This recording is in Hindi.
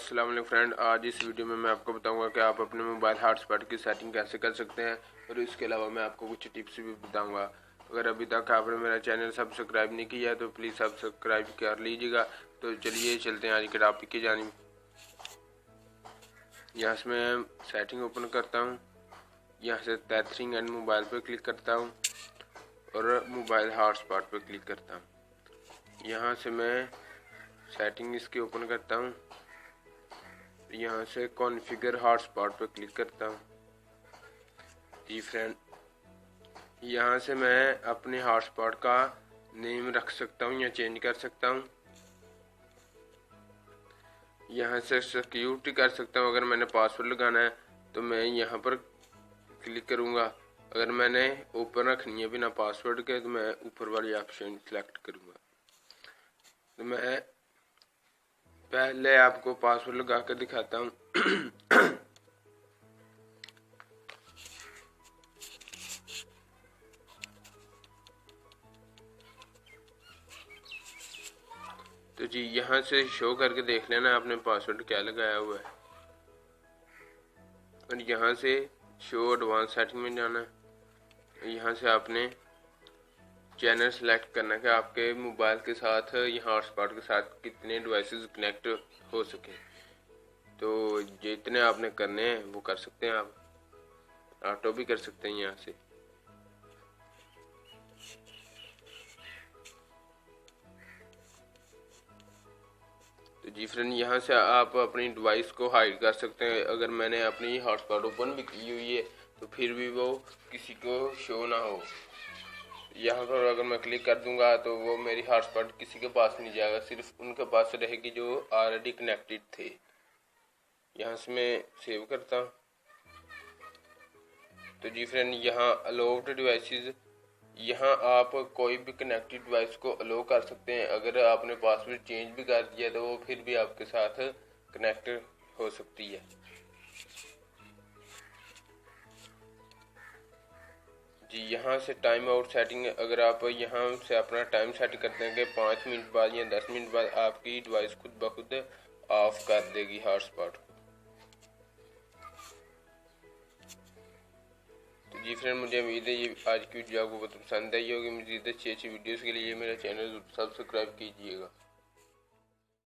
अस्सलाम वालेकुम फ्रेंड, आज इस वीडियो में मैं आपको बताऊंगा कि आप अपने मोबाइल हॉटस्पॉट की सेटिंग कैसे कर सकते हैं और इसके अलावा मैं आपको कुछ टिप्स भी बताऊंगा। अगर अभी तक आपने मेरा चैनल सब्सक्राइब नहीं किया है तो प्लीज़ सब्सक्राइब कर लीजिएगा। तो चलिए चलते हैं आज के टॉपिक की जानिब। यहाँ से मैं सेटिंग ओपन करता हूँ, यहाँ से टेथरिंग एंड मोबाइल पर क्लिक करता हूँ और मोबाइल हॉटस्पॉट पर क्लिक करता हूँ। यहाँ से मैं सेटिंग इसकी ओपन करता हूँ, यहाँ से कॉन्फ़िगर हॉटस्पॉट पर क्लिक करता हूँ। जी फ्रेंड, यहाँ से मैं अपने हॉटस्पॉट का नेम रख सकता हूँ या चेंज कर सकता हूँ। यहाँ से सिक्योरिटी कर सकता हूँ। अगर मैंने पासवर्ड लगाना है तो मैं यहाँ पर क्लिक करूँगा। अगर मैंने ओपन रखनी है बिना पासवर्ड के तो मैं ऊपर वाली ऑप्शन सेलेक्ट करूँगा। तो मैं पहले आपको पासवर्ड लगा कर दिखाता हूँ। तो जी यहाँ से शो करके देख लेना आपने पासवर्ड क्या लगाया हुआ है और यहाँ से शो एडवांस सेटिंग में जाना है। यहाँ से आपने चैनल सेलेक्ट करना है कि आपके मोबाइल के साथ यहाँ हॉटस्पॉट के साथ कितने डिवाइसेस कनेक्ट हो सके। तो जितने आपने करने हैं वो कर सकते हैं, आप ऑटो भी कर सकते हैं यहाँ से। तो जी फ्रेंड, यहाँ से आप अपनी डिवाइस को हाइड कर सकते हैं। अगर मैंने अपनी हॉटस्पॉट ओपन भी की हुई है तो फिर भी वो किसी को शो ना हो। यहाँ पर अगर मैं क्लिक कर दूंगा तो वो मेरी हॉटस्पॉट किसी के पास नहीं जाएगा, सिर्फ उनके पास रहेगी जो ऑलरेडी कनेक्टेड थे। यहाँ से मैं सेव करता हूँ। तो जी फ्रेंड, यहाँ अलाउड डिवाइसेस, यहाँ आप कोई भी कनेक्टेड डिवाइस को अलो कर सकते हैं। अगर आपने पासवर्ड चेंज भी कर दिया तो वो फिर भी आपके साथ कनेक्ट हो सकती है। जी यहाँ से टाइम आउट सेटिंग, अगर आप यहाँ से अपना टाइम सेट करते हैं कि 5 मिनट बाद या 10 मिनट बाद आपकी डिवाइस खुद ब खुद ऑफ कर देगी हॉटस्पॉट को। तो जी फ्रेंड, मुझे उम्मीद है ये आज की वीडियो आपको बहुत पसंद आई होगी। मज़ीद अच्छी वीडियोज़ के लिए मेरा चैनल सब्सक्राइब कीजिएगा।